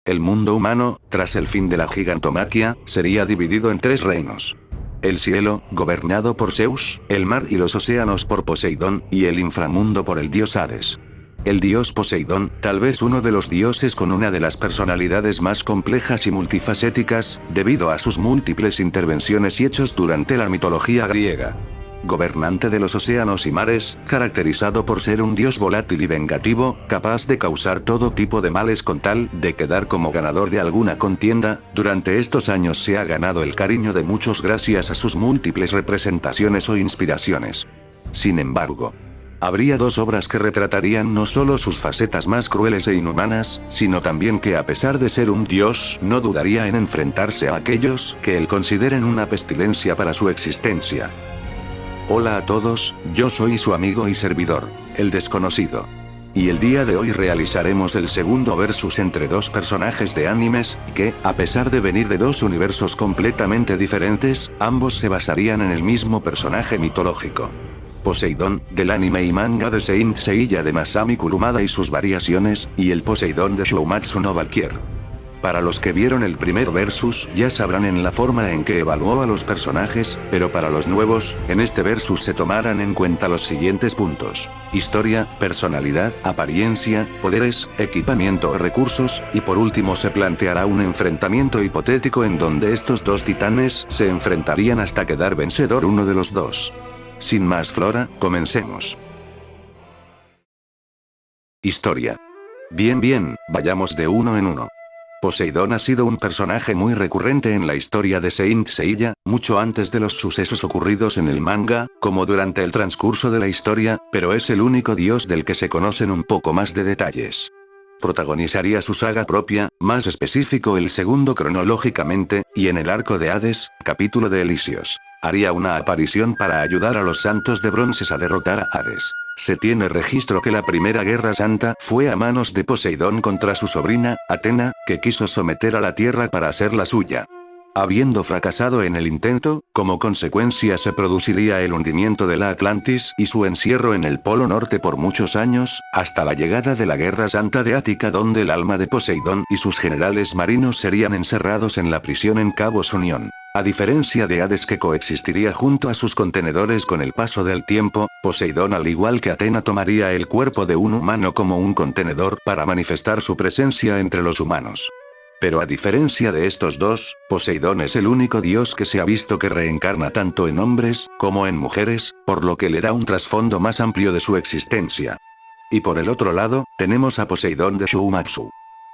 El mundo humano, tras el fin de la gigantomaquia, sería dividido en 3 reinos. El cielo, gobernado por Zeus, el mar y los océanos por Poseidón, y el inframundo por el dios Hades. El dios Poseidón, tal vez uno de los dioses con una de las personalidades más complejas y multifacéticas, debido a sus múltiples intervenciones y hechos durante la mitología griega. Gobernante de los océanos y mares, caracterizado por ser un dios volátil y vengativo, capaz de causar todo tipo de males con tal de quedar como ganador de alguna contienda, durante estos años se ha ganado el cariño de muchos gracias a sus múltiples representaciones o inspiraciones. Sin embargo, habría 2 obras que retratarían no solo sus facetas más crueles e inhumanas, sino también que a pesar de ser un dios, no dudaría en enfrentarse a aquellos que él consideren una pestilencia para su existencia. Hola a todos, yo soy su amigo y servidor, el desconocido. Y el día de hoy realizaremos el segundo versus entre 2 personajes de animes, que, a pesar de venir de 2 universos completamente diferentes, ambos se basarían en el mismo personaje mitológico. Poseidón, del anime y manga de Saint Seiya de Masami Kurumada y sus variaciones, y el Poseidón de Shoumatsu no Valkyrie. Para los que vieron el primer versus ya sabrán en la forma en que evaluó a los personajes, pero para los nuevos, en este versus se tomarán en cuenta los siguientes puntos: historia, personalidad, apariencia, poderes, equipamiento o recursos, y por último se planteará un enfrentamiento hipotético en donde estos 2 titanes se enfrentarían hasta quedar vencedor uno de los 2. Sin más flora, comencemos. Historia. Bien, vayamos de uno en uno. Poseidón ha sido un personaje muy recurrente en la historia de Saint Seiya, mucho antes de los sucesos ocurridos en el manga, como durante el transcurso de la historia, pero es el único dios del que se conocen un poco más de detalles. Protagonizaría su saga propia, más específico el segundo cronológicamente, y en el arco de Hades, capítulo de Elíseos. Haría una aparición para ayudar a los Santos de Bronces a derrotar a Hades. Se tiene registro que la primera guerra santa fue a manos de Poseidón contra su sobrina, Atena, que quiso someter a la tierra para hacerla suya. Habiendo fracasado en el intento, como consecuencia se produciría el hundimiento de la Atlantis y su encierro en el Polo Norte por muchos años, hasta la llegada de la Guerra Santa de Ática, donde el alma de Poseidón y sus generales marinos serían encerrados en la prisión en Cabos Unión. A diferencia de Hades, que coexistiría junto a sus contenedores con el paso del tiempo, Poseidón, al igual que Atena, tomaría el cuerpo de un humano como un contenedor para manifestar su presencia entre los humanos. Pero a diferencia de estos 2, Poseidón es el único dios que se ha visto que reencarna tanto en hombres como en mujeres, por lo que le da un trasfondo más amplio de su existencia. Y por el otro lado, tenemos a Poseidón de Shoumatsu.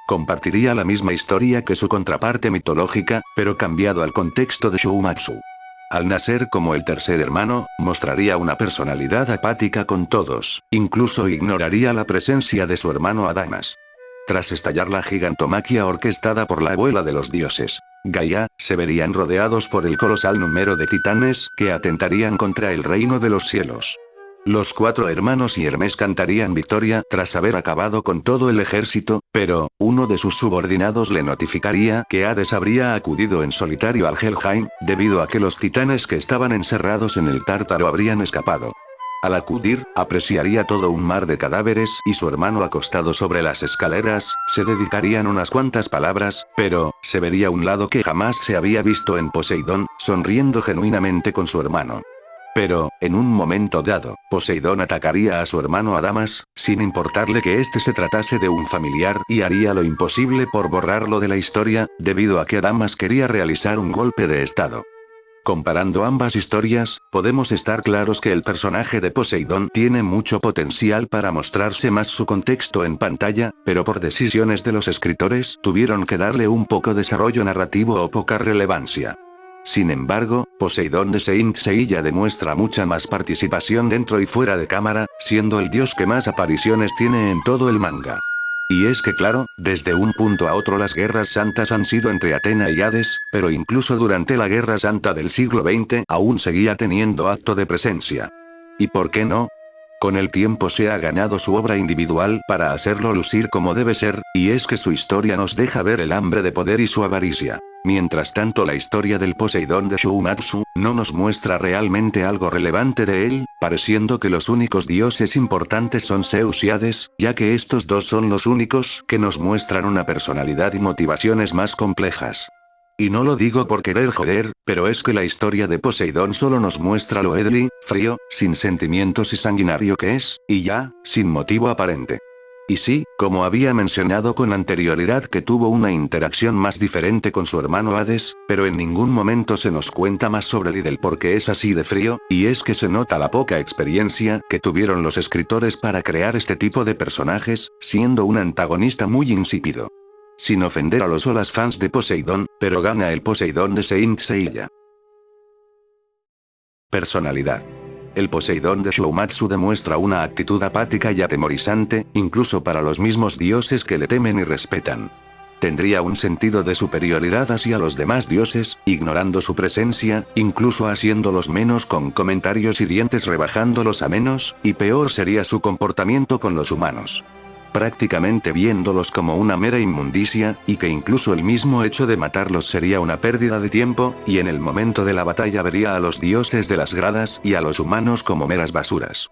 Compartiría la misma historia que su contraparte mitológica, pero cambiado al contexto de Shoumatsu. Al nacer como el tercer hermano, mostraría una personalidad apática con todos, incluso ignoraría la presencia de su hermano Adamas. Tras estallar la gigantomaquia orquestada por la abuela de los dioses, Gaia, se verían rodeados por el colosal número de titanes que atentarían contra el reino de los cielos. Los 4 hermanos y Hermes cantarían victoria tras haber acabado con todo el ejército, pero uno de sus subordinados le notificaría que Hades habría acudido en solitario al Helheim, debido a que los titanes que estaban encerrados en el Tártaro habrían escapado. Al acudir, apreciaría todo un mar de cadáveres y su hermano acostado sobre las escaleras, se dedicarían unas cuantas palabras, pero, se vería un lado que jamás se había visto en Poseidón, sonriendo genuinamente con su hermano. Pero, en un momento dado, Poseidón atacaría a su hermano Adamas, sin importarle que este se tratase de un familiar, y haría lo imposible por borrarlo de la historia, debido a que Adamas quería realizar un golpe de estado. Comparando ambas historias, podemos estar claros que el personaje de Poseidón tiene mucho potencial para mostrarse más su contexto en pantalla, pero por decisiones de los escritores tuvieron que darle un poco desarrollo narrativo o poca relevancia. Sin embargo, Poseidón de Saint Seiya demuestra mucha más participación dentro y fuera de cámara, siendo el dios que más apariciones tiene en todo el manga. Y es que claro, desde un punto a otro las guerras santas han sido entre Atena y Hades, pero incluso durante la Guerra Santa del siglo XX aún seguía teniendo acto de presencia. ¿Y por qué no? Con el tiempo se ha ganado su obra individual para hacerlo lucir como debe ser, y es que su historia nos deja ver el hambre de poder y su avaricia. Mientras tanto la historia del Poseidón de Shumatsu, no nos muestra realmente algo relevante de él, pareciendo que los únicos dioses importantes son Zeus y Hades, ya que estos dos son los únicos que nos muestran una personalidad y motivaciones más complejas. Y no lo digo por querer joder, pero es que la historia de Poseidón solo nos muestra lo deadly, frío, sin sentimientos y sanguinario que es, y ya, sin motivo aparente. Y sí, como había mencionado con anterioridad que tuvo una interacción más diferente con su hermano Hades, pero en ningún momento se nos cuenta más sobre él y del por qué es así de frío, y es que se nota la poca experiencia que tuvieron los escritores para crear este tipo de personajes, siendo un antagonista muy insípido. Sin ofender a los o las fans de Poseidón, pero gana el Poseidón de Saint Seiya. Personalidad. El Poseidón de Shumatsu demuestra una actitud apática y atemorizante, incluso para los mismos dioses que le temen y respetan. Tendría un sentido de superioridad hacia los demás dioses, ignorando su presencia, incluso haciéndolos menos con comentarios hirientes rebajándolos a menos, y peor sería su comportamiento con los humanos. Prácticamente viéndolos como una mera inmundicia, y que incluso el mismo hecho de matarlos sería una pérdida de tiempo, y en el momento de la batalla vería a los dioses de las gradas y a los humanos como meras basuras.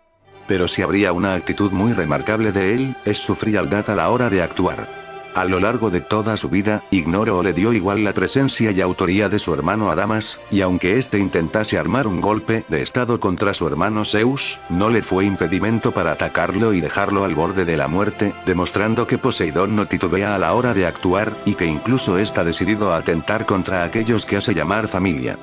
Pero si habría una actitud muy remarcable de él, es su frialdad a la hora de actuar. A lo largo de toda su vida, ignoró o le dio igual la presencia y autoría de su hermano Adamas, y aunque éste intentase armar un golpe de estado contra su hermano Zeus, no le fue impedimento para atacarlo y dejarlo al borde de la muerte, demostrando que Poseidón no titubea a la hora de actuar, y que incluso está decidido a atentar contra aquellos que hace llamar familia.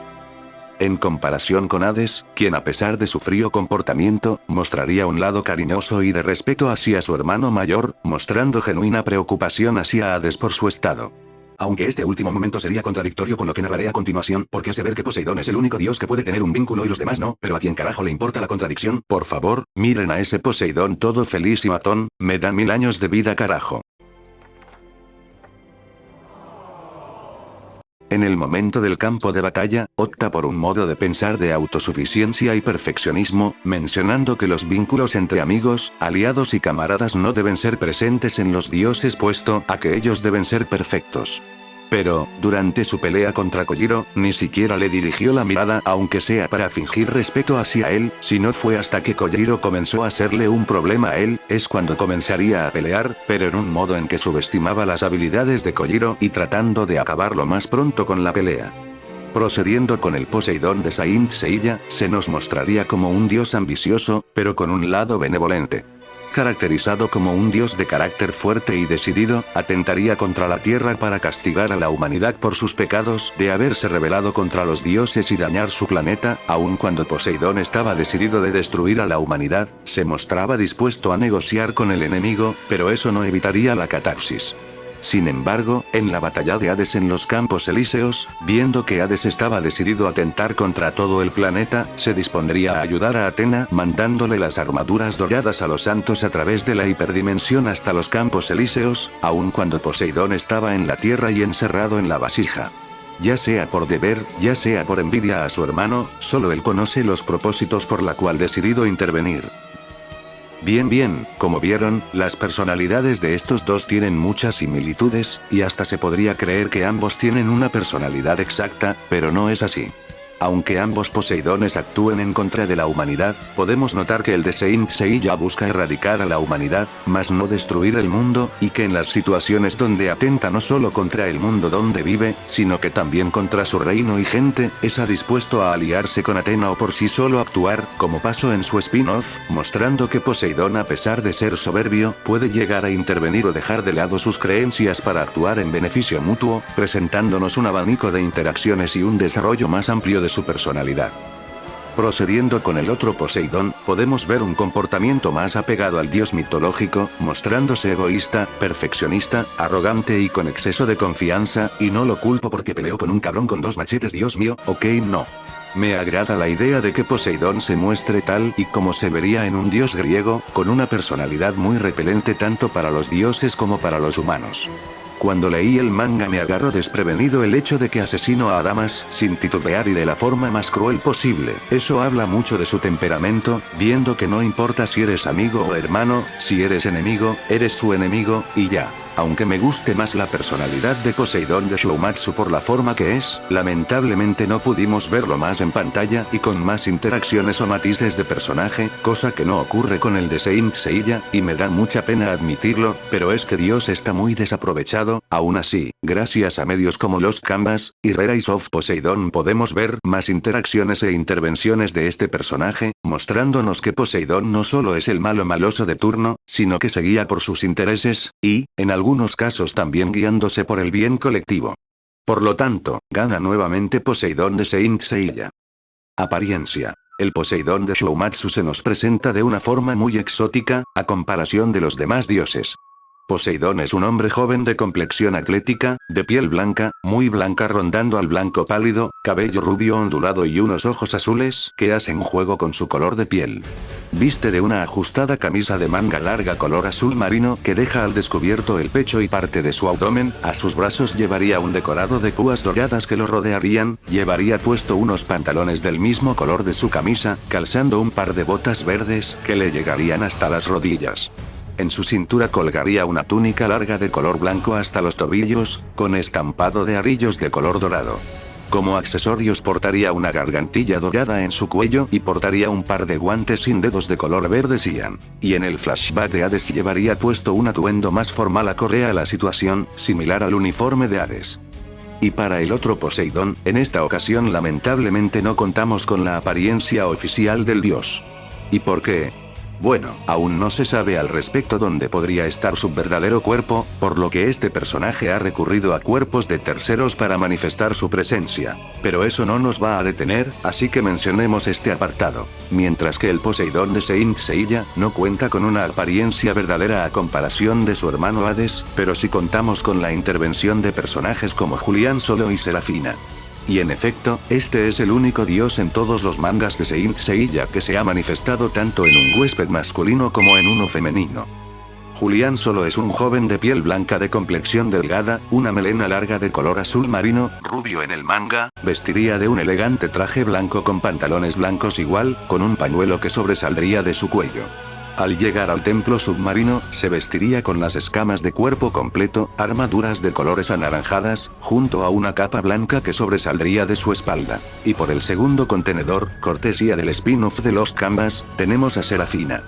En comparación con Hades, quien a pesar de su frío comportamiento, mostraría un lado cariñoso y de respeto hacia su hermano mayor, mostrando genuina preocupación hacia Hades por su estado. Aunque este último momento sería contradictorio con lo que narraré a continuación, porque hace ver que Poseidón es el único dios que puede tener un vínculo y los demás no, pero a quien carajo le importa la contradicción. Por favor, miren a ese Poseidón todo feliz y matón, me da 1000 años de vida carajo. En el momento del campo de batalla, opta por un modo de pensar de autosuficiencia y perfeccionismo, mencionando que los vínculos entre amigos, aliados y camaradas no deben ser presentes en los dioses puesto a que ellos deben ser perfectos. Pero, durante su pelea contra Kojiro, ni siquiera le dirigió la mirada aunque sea para fingir respeto hacia él, sino fue hasta que Kojiro comenzó a hacerle un problema a él, es cuando comenzaría a pelear, pero en un modo en que subestimaba las habilidades de Kojiro y tratando de acabar lo más pronto con la pelea. Procediendo con el Poseidón de Saint Seiya, se nos mostraría como un dios ambicioso, pero con un lado benevolente. Caracterizado como un dios de carácter fuerte y decidido, atentaría contra la tierra para castigar a la humanidad por sus pecados de haberse rebelado contra los dioses y dañar su planeta, aun cuando Poseidón estaba decidido de destruir a la humanidad, se mostraba dispuesto a negociar con el enemigo, pero eso no evitaría la catarsis. Sin embargo, en la batalla de Hades en los Campos Elíseos, viendo que Hades estaba decidido a atentar contra todo el planeta, se dispondría a ayudar a Atena mandándole las armaduras doradas a los santos a través de la hiperdimensión hasta los Campos Elíseos, aun cuando Poseidón estaba en la tierra y encerrado en la vasija. Ya sea por deber, ya sea por envidia a su hermano, solo él conoce los propósitos por la cual decidido intervenir. Bien, como vieron, las personalidades de estos dos tienen muchas similitudes, y hasta se podría creer que ambos tienen una personalidad exacta, pero no es así. Aunque ambos Poseidones actúen en contra de la humanidad, podemos notar que el de Saint Seiya busca erradicar a la humanidad, mas no destruir el mundo, y que en las situaciones donde atenta no solo contra el mundo donde vive, sino que también contra su reino y gente, está dispuesto a aliarse con Atena o por sí solo actuar, como pasó en su spin-off, mostrando que Poseidón a pesar de ser soberbio, puede llegar a intervenir o dejar de lado sus creencias para actuar en beneficio mutuo, presentándonos un abanico de interacciones y un desarrollo más amplio de su personalidad. Procediendo con el otro Poseidón, podemos ver un comportamiento más apegado al dios mitológico, mostrándose egoísta, perfeccionista, arrogante y con exceso de confianza, y no lo culpo porque peleó con un cabrón con 2 machetes, Dios mío, ok no. Me agrada la idea de que Poseidón se muestre tal y como se vería en un dios griego, con una personalidad muy repelente tanto para los dioses como para los humanos. Cuando leí el manga me agarró desprevenido el hecho de que asesinó a damas sin titubear y de la forma más cruel posible. Eso habla mucho de su temperamento, viendo que no importa si eres amigo o hermano, si eres enemigo, eres su enemigo, y ya. Aunque me guste más la personalidad de Poseidón de Shoumatsu por la forma que es, lamentablemente no pudimos verlo más en pantalla y con más interacciones o matices de personaje, cosa que no ocurre con el de Saint Seiya, y me da mucha pena admitirlo, pero este dios está muy desaprovechado. Aún así, gracias a medios como Lost Canvas y Rare Eyes of Poseidon podemos ver más interacciones e intervenciones de este personaje, mostrándonos que Poseidón no solo es el malo maloso de turno, sino que se guía por sus intereses, y, en algunos casos también guiándose por el bien colectivo. Por lo tanto, gana nuevamente Poseidón de Saint Seiya. Apariencia. El Poseidón de Shoumatsu se nos presenta de una forma muy exótica, a comparación de los demás dioses. Poseidón es un hombre joven de complexión atlética, de piel blanca, muy blanca rondando al blanco pálido, cabello rubio ondulado y unos ojos azules que hacen juego con su color de piel. Viste de una ajustada camisa de manga larga color azul marino que deja al descubierto el pecho y parte de su abdomen, a sus brazos llevaría un decorado de púas doradas que lo rodearían, llevaría puesto unos pantalones del mismo color de su camisa, calzando un par de botas verdes que le llegarían hasta las rodillas. En su cintura colgaría una túnica larga de color blanco hasta los tobillos, con estampado de arillos de color dorado. Como accesorios portaría una gargantilla dorada en su cuello y portaría un par de guantes sin dedos de color verde cian. Y en el flashback de Hades llevaría puesto un atuendo más formal acorde a la situación, similar al uniforme de Hades. Y para el otro Poseidón, en esta ocasión lamentablemente no contamos con la apariencia oficial del dios. ¿Y por qué? Bueno, aún no se sabe al respecto dónde podría estar su verdadero cuerpo, por lo que este personaje ha recurrido a cuerpos de terceros para manifestar su presencia. Pero eso no nos va a detener, así que mencionemos este apartado. Mientras que el Poseidón de Saint Seiya no cuenta con una apariencia verdadera a comparación de su hermano Hades, pero sí contamos con la intervención de personajes como Julián Solo y Serafina. Y en efecto, este es el único dios en todos los mangas de Saint Seiya que se ha manifestado tanto en un huésped masculino como en uno femenino. Julián Solo es un joven de piel blanca de complexión delgada, una melena larga de color azul marino, rubio en el manga, vestiría de un elegante traje blanco con pantalones blancos igual, con un pañuelo que sobresaldría de su cuello. Al llegar al templo submarino, se vestiría con las escamas de cuerpo completo, armaduras de colores anaranjadas, junto a una capa blanca que sobresaldría de su espalda. Y por el segundo contenedor, cortesía del spin-off de Lost Canvas, tenemos a Serafina.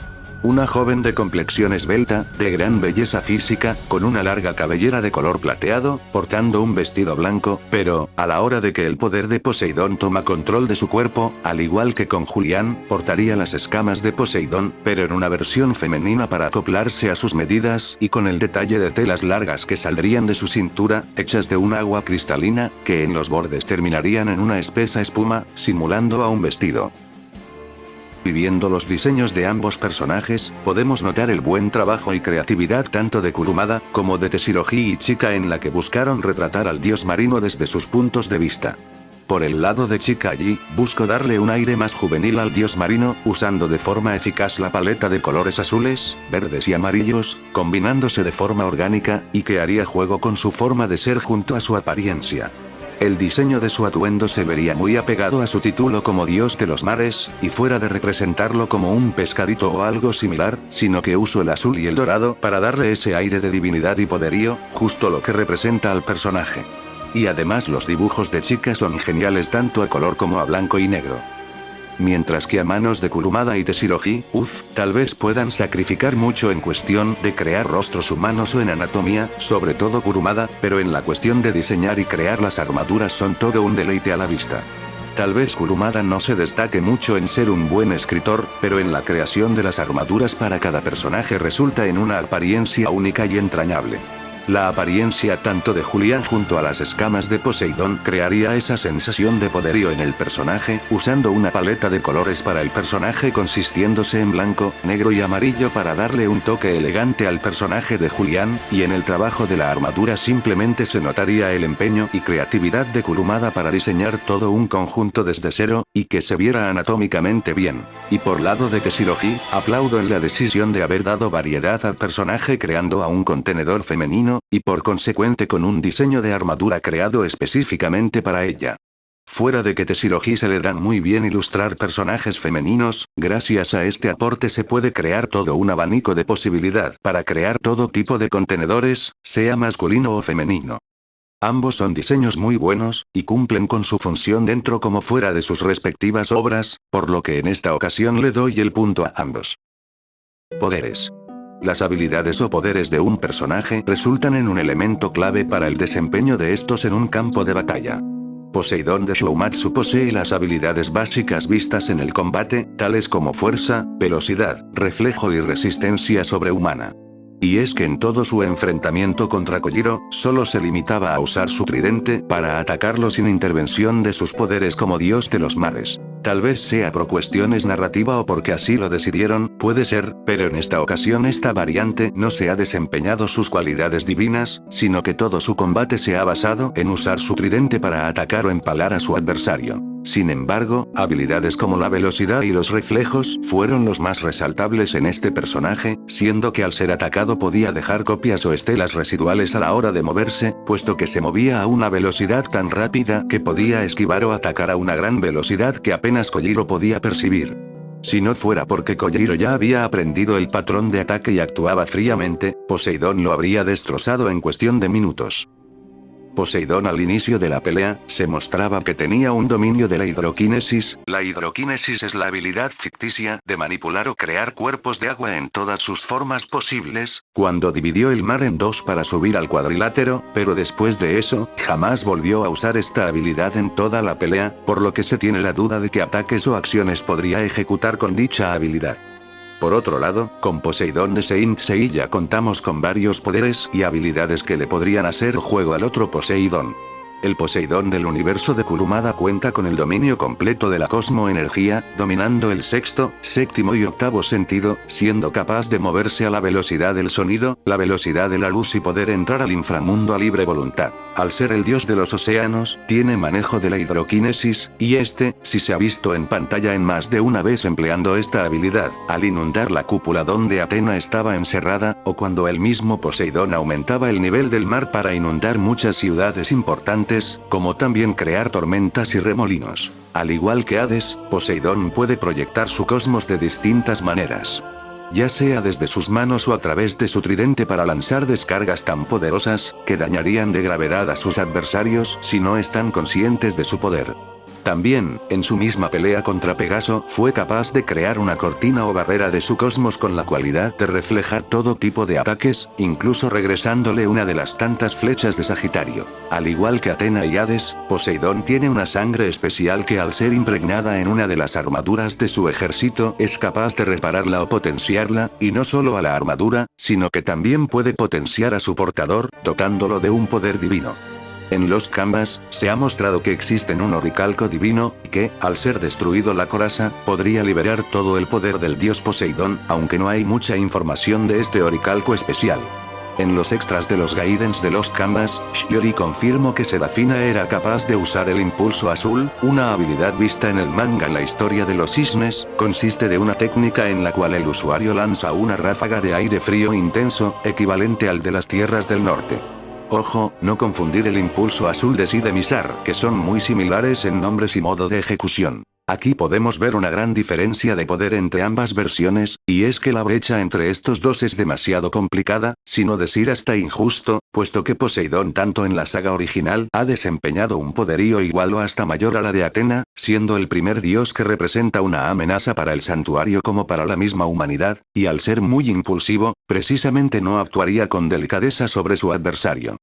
Una joven de complexión esbelta, de gran belleza física, con una larga cabellera de color plateado, portando un vestido blanco, pero, a la hora de que el poder de Poseidón toma control de su cuerpo, al igual que con Julián, portaría las escamas de Poseidón, pero en una versión femenina para acoplarse a sus medidas y con el detalle de telas largas que saldrían de su cintura, hechas de un agua cristalina, que en los bordes terminarían en una espesa espuma, simulando a un vestido. Viendo los diseños de ambos personajes, podemos notar el buen trabajo y creatividad tanto de Kurumada, como de Teshirogi y Chika en la que buscaron retratar al dios marino desde sus puntos de vista. Por el lado de Chika allí, busco darle un aire más juvenil al dios marino, usando de forma eficaz la paleta de colores azules, verdes y amarillos, combinándose de forma orgánica, y que haría juego con su forma de ser junto a su apariencia. El diseño de su atuendo se vería muy apegado a su título como dios de los mares, y fuera de representarlo como un pescadito o algo similar, sino que uso el azul y el dorado para darle ese aire de divinidad y poderío, justo lo que representa al personaje. Y además los dibujos de Chika son geniales tanto a color como a blanco y negro. Mientras que a manos de Kurumada y Teshirogi, tal vez puedan sacrificar mucho en cuestión de crear rostros humanos o en anatomía, sobre todo Kurumada, pero en la cuestión de diseñar y crear las armaduras son todo un deleite a la vista. Tal vez Kurumada no se destaque mucho en ser un buen escritor, pero en la creación de las armaduras para cada personaje resulta en una apariencia única y entrañable. La apariencia tanto de Julián junto a las escamas de Poseidón crearía esa sensación de poderío en el personaje, usando una paleta de colores para el personaje consistiéndose en blanco, negro y amarillo para darle un toque elegante al personaje de Julián, y en el trabajo de la armadura simplemente se notaría el empeño y creatividad de Kurumada para diseñar todo un conjunto desde cero, y que se viera anatómicamente bien. Y por lado de Teshirogi, aplaudo en la decisión de haber dado variedad al personaje creando a un contenedor femenino, y por consecuente con un diseño de armadura creado específicamente para ella. Fuera de que Teshiroji se le dan muy bien ilustrar personajes femeninos, gracias a este aporte se puede crear todo un abanico de posibilidad para crear todo tipo de contenedores, sea masculino o femenino. Ambos son diseños muy buenos, y cumplen con su función dentro como fuera de sus respectivas obras, por lo que en esta ocasión le doy el punto a ambos. Poderes. Las habilidades o poderes de un personaje resultan en un elemento clave para el desempeño de estos en un campo de batalla. Poseidón de Shoumatsu posee las habilidades básicas vistas en el combate, tales como fuerza, velocidad, reflejo y resistencia sobrehumana. Y es que en todo su enfrentamiento contra Kojiro, solo se limitaba a usar su tridente para atacarlo sin intervención de sus poderes como dios de los mares. Tal vez sea por cuestiones narrativa o porque así lo decidieron, puede ser, pero en esta ocasión esta variante no se ha desempeñado sus cualidades divinas, sino que todo su combate se ha basado en usar su tridente para atacar o empalar a su adversario. Sin embargo, habilidades como la velocidad y los reflejos fueron los más resaltables en este personaje, siendo que al ser atacado podía dejar copias o estelas residuales a la hora de moverse, puesto que se movía a una velocidad tan rápida que podía esquivar o atacar a una gran velocidad que apenas Kojiro podía percibir. Si no fuera porque Kojiro ya había aprendido el patrón de ataque y actuaba fríamente, Poseidón lo habría destrozado en cuestión de minutos. Poseidón al inicio de la pelea, se mostraba que tenía un dominio de la hidroquinesis. La hidroquinesis es la habilidad ficticia de manipular o crear cuerpos de agua en todas sus formas posibles, cuando dividió el mar en dos para subir al cuadrilátero, pero después de eso, jamás volvió a usar esta habilidad en toda la pelea, por lo que se tiene la duda de qué ataques o acciones podría ejecutar con dicha habilidad. Por otro lado, con Poseidón de Saint Seiya contamos con varios poderes y habilidades que le podrían hacer juego al otro Poseidón. El Poseidón del universo de Kurumada cuenta con el dominio completo de la cosmoenergía, dominando el sexto, séptimo y octavo sentido, siendo capaz de moverse a la velocidad del sonido, la velocidad de la luz y poder entrar al inframundo a libre voluntad. Al ser el dios de los océanos, tiene manejo de la hidroquinesis, y si se ha visto en pantalla en más de una vez empleando esta habilidad, al inundar la cúpula donde Atena estaba encerrada, o cuando el mismo Poseidón aumentaba el nivel del mar para inundar muchas ciudades importantes, como también crear tormentas y remolinos. Al igual que Hades, Poseidón puede proyectar su cosmos de distintas maneras. Ya sea desde sus manos o a través de su tridente para lanzar descargas tan poderosas, que dañarían de gravedad a sus adversarios si no están conscientes de su poder. También, en su misma pelea contra Pegaso, fue capaz de crear una cortina o barrera de su cosmos con la cualidad de reflejar todo tipo de ataques, incluso regresándole una de las tantas flechas de Sagitario. Al igual que Atena y Hades, Poseidón tiene una sangre especial que al ser impregnada en una de las armaduras de su ejército es capaz de repararla o potenciarla, y no solo a la armadura, sino que también puede potenciar a su portador, dotándolo de un poder divino. En los canvas, se ha mostrado que existe un oricalco divino, que, al ser destruido la coraza, podría liberar todo el poder del dios Poseidón, aunque no hay mucha información de este oricalco especial. En los extras de los Gaidens de los canvas, Shiori confirmó que Serafina era capaz de usar el impulso azul, una habilidad vista en el manga La historia de los cisnes, consiste de una técnica en la cual el usuario lanza una ráfaga de aire frío intenso, equivalente al de las tierras del norte. Ojo, no confundir el impulso azul de Sidemisar, que son muy similares en nombres y modo de ejecución. Aquí podemos ver una gran diferencia de poder entre ambas versiones, y es que la brecha entre estos dos es demasiado complicada, si no decir hasta injusto, puesto que Poseidón tanto en la saga original ha desempeñado un poderío igual o hasta mayor a la de Atena, siendo el primer dios que representa una amenaza para el santuario como para la misma humanidad, y al ser muy impulsivo, precisamente no actuaría con delicadeza sobre su adversario.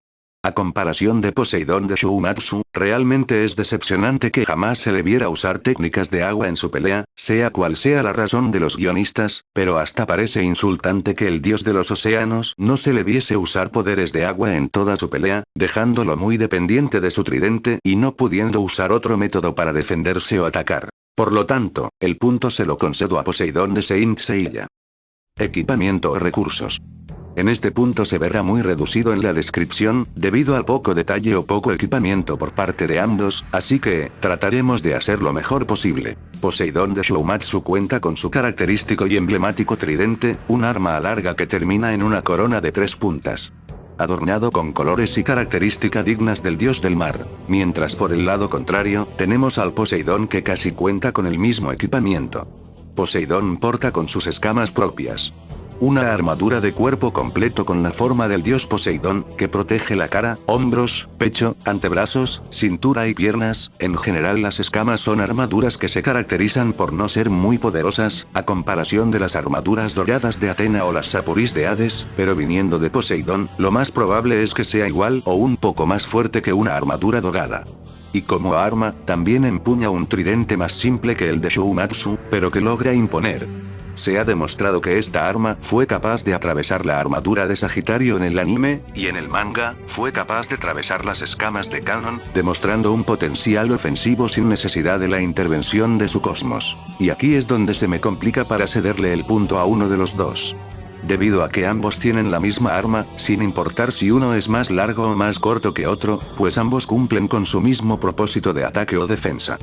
A comparación de Poseidón de Shumatsu, realmente es decepcionante que jamás se le viera usar técnicas de agua en su pelea, sea cual sea la razón de los guionistas, pero hasta parece insultante que el dios de los océanos no se le viese usar poderes de agua en toda su pelea, dejándolo muy dependiente de su tridente y no pudiendo usar otro método para defenderse o atacar. Por lo tanto, el punto se lo concedo a Poseidón de Saint Seiya. Equipamiento o recursos. En este punto se verá muy reducido en la descripción, debido al poco detalle o poco equipamiento por parte de ambos, así que, trataremos de hacer lo mejor posible. Poseidón de Shumatsu cuenta con su característico y emblemático tridente, un arma larga que termina en una corona de 3 puntas. adornado con colores y características dignas del dios del mar. Mientras por el lado contrario, tenemos al Poseidón que casi cuenta con el mismo equipamiento. Poseidón porta con sus escamas propias una armadura de cuerpo completo con la forma del dios Poseidón, que protege la cara, hombros, pecho, antebrazos, cintura y piernas. En general las escamas son armaduras que se caracterizan por no ser muy poderosas, a comparación de las armaduras doradas de Atena o las Sapurís de Hades, pero viniendo de Poseidón, lo más probable es que sea igual o un poco más fuerte que una armadura dorada. Y como arma, también empuña un tridente más simple que el de Shoumatsu, pero que logra imponer. Se ha demostrado que esta arma fue capaz de atravesar la armadura de Sagitario en el anime, y en el manga, fue capaz de atravesar las escamas de Kanon, demostrando un potencial ofensivo sin necesidad de la intervención de su cosmos. Y aquí es donde se me complica para cederle el punto a uno de los dos. Debido a que ambos tienen la misma arma, sin importar si uno es más largo o más corto que otro, pues ambos cumplen con su mismo propósito de ataque o defensa.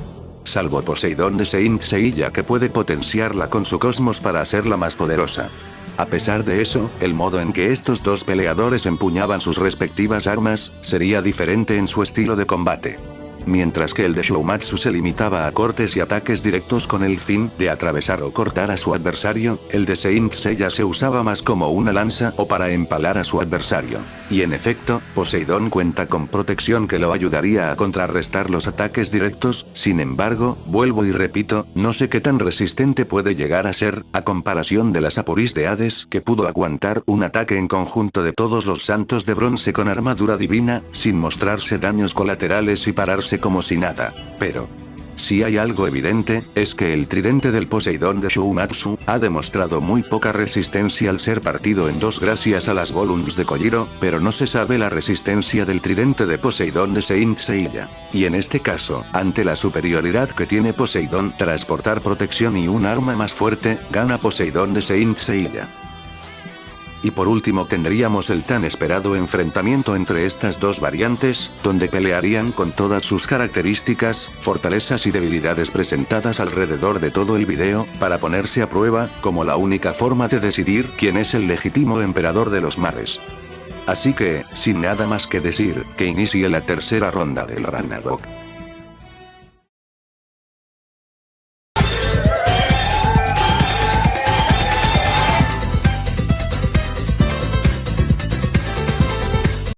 Salvo Poseidón de Saint Seiya, que puede potenciarla con su cosmos para hacerla más poderosa. A pesar de eso, el modo en que estos dos peleadores empuñaban sus respectivas armas, sería diferente en su estilo de combate. Mientras que el de Shoumatsu se limitaba a cortes y ataques directos con el fin de atravesar o cortar a su adversario, el de Saint Seiya se usaba más como una lanza o para empalar a su adversario. Y en efecto, Poseidón cuenta con protección que lo ayudaría a contrarrestar los ataques directos. Sin embargo, vuelvo y repito, no sé qué tan resistente puede llegar a ser, a comparación de la Sapurís de Hades, que pudo aguantar un ataque en conjunto de todos los santos de bronce con armadura divina, sin mostrarse daños colaterales y pararse como si nada. Pero si hay algo evidente, es que el tridente del Poseidón de Shoumatsu ha demostrado muy poca resistencia al ser partido en dos gracias a las volumes de Kojiro, pero no se sabe la resistencia del tridente de Poseidón de Saint Seiya. Y en este caso, ante la superioridad que tiene Poseidón tras portar protección y un arma más fuerte, gana Poseidón de Saint Seiya. Y por último tendríamos el tan esperado enfrentamiento entre estas dos variantes, donde pelearían con todas sus características, fortalezas y debilidades presentadas alrededor de todo el video, para ponerse a prueba, como la única forma de decidir quién es el legítimo emperador de los mares. Así que, sin nada más que decir, que inicie la tercera ronda del Ragnarok.